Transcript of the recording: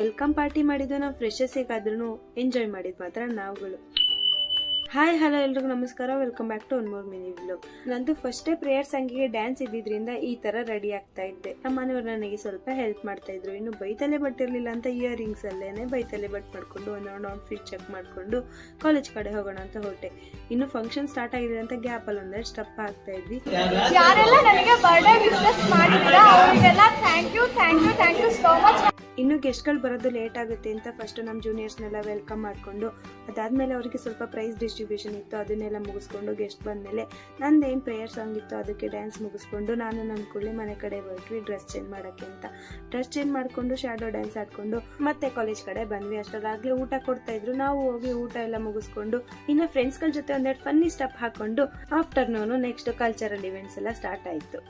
Welcome party ಮಾಡಿದ್ದು ನಾವು freshers ಹೇಗಾದ್ರೂ ಎಂಜಾಯ್ ಮಾಡಿದ್ ಮಾತ್ರ ನಾವುಗಳು. ಹಾಯ್ ಹಲೋ ಎಲ್ರಿಗೂ ನಮಸ್ಕಾರ, welcome back to one more mini vlog. ನಂದು ಫಸ್ಟ್ ಡೇ ಪ್ರೇಯರ್ ಸಂಗಿಗೆ ಡ್ಯಾನ್ಸ್ ಇದ್ದಿದ್ರಿಂದ ಈ ತರ ರೆಡಿ ಆಗ್ತಾ ಇದ್ದೆ. ನಮ್ಮ ಮನೆಯವರು ನನಗೆ ಸ್ವಲ್ಪ ಹೆಲ್ಪ್ ಮಾಡ್ತಾ ಇದ್ರು. ಇನ್ನು ಬೈತಲೆ ಬಟ್ಟಿರ್ಲಿಲ್ಲ ಅಂತ ಇಯರಿಂಗ್ಸ್ ಅಲ್ಲೇನೆ ಬೈತಲೆ ಬಟ್ ಮಾಡ್ಕೊಂಡು ಒಂದೊಂದು ಔಟ್ಫಿಟ್ ಚೆಕ್ ಮಾಡ್ಕೊಂಡು ಕಾಲೇಜ್ ಕಡೆ ಹೋಗೋಣ ಅಂತ ಹೊರಟೆ. ಇನ್ನು ಫಂಕ್ಷನ್ ಸ್ಟಾರ್ಟ್ ಆಗಿದೆ ಅಂತ ಗ್ಯಾಪ್ ಅಲ್ಲಿ ಒಂದೆರಡು ಸ್ಟೆಪ್ ಆಗ್ತಾ ಇದ್ವಿ. ಯಾರೆಲ್ಲ ನನಗೆ ಬರ್ಡೇ ವಿಶಸ್ ಮಾಡಿದ್ರಾ ಅವರಿಗೆಲ್ಲ ಥ್ಯಾಂಕ್ ಯು ಸೋ ಮಚ್. ಇನ್ನು ಗೆಸ್ಟ್ ಗಳು ಬರೋದು ಲೇಟ್ ಆಗುತ್ತೆ ಅಂತ ಫಸ್ಟ್ ನಮ್ಮ ಜೂನಿಯರ್ಸ್ನೆಲ್ಲ ವೆಲ್ಕಮ್ ಮಾಡ್ಕೊಂಡು ಅದಾದ್ಮೇಲೆ ಅವರಿಗೆ ಸ್ವಲ್ಪ ಪ್ರೈಸ್ ಡಿಸ್ಟ್ರಿಬ್ಯೂಷನ್ ಇತ್ತು, ಅದನ್ನೆಲ್ಲ ಮುಗಿಸ್ಕೊಂಡು ಗೆಸ್ಟ್ ಬಂದ್ಮೇಲೆ ನಂದೇನು ಪ್ರೇಯರ್ ಸಾಂಗ್ ಇತ್ತು ಅದಕ್ಕೆ ಡ್ಯಾನ್ಸ್ ಮುಗಿಸ್ಕೊಂಡು ನಾನು ನನ್ನ ಕೂಡಲೇ ಮನೆ ಕಡೆ ಹೊರಟ್ವಿ ಡ್ರೆಸ್ ಚೇಂಜ್ ಮಾಡೋಕ್ಕೆ ಅಂತ. ಡ್ರೆಸ್ ಚೇಂಜ್ ಮಾಡ್ಕೊಂಡು ಶಾಡೋ ಡ್ಯಾನ್ಸ್ ಆಡ್ಕೊಂಡು ಮತ್ತೆ ಕಾಲೇಜ್ ಕಡೆ ಬಂದ್ವಿ. ಅಷ್ಟೊಂದಾಗ್ಲೇ ಊಟ ಕೊಡ್ತಾ ಇದ್ರು, ನಾವು ಹೋಗಿ ಊಟ ಎಲ್ಲ ಮುಗಿಸ್ಕೊಂಡು ಇನ್ನು ಫ್ರೆಂಡ್ಸ್ ಗಳ ಜೊತೆ ಒಂದೆರಡು ಫನ್ನಿ ಸ್ಟೆಪ್ ಹಾಕೊಂಡು ಆಫ್ಟರ್ನೂನು ನೆಕ್ಸ್ಟ್ ಕಲ್ಚರಲ್ ಇವೆಂಟ್ಸ್ ಎಲ್ಲ ಸ್ಟಾರ್ಟ್ ಆಯ್ತು.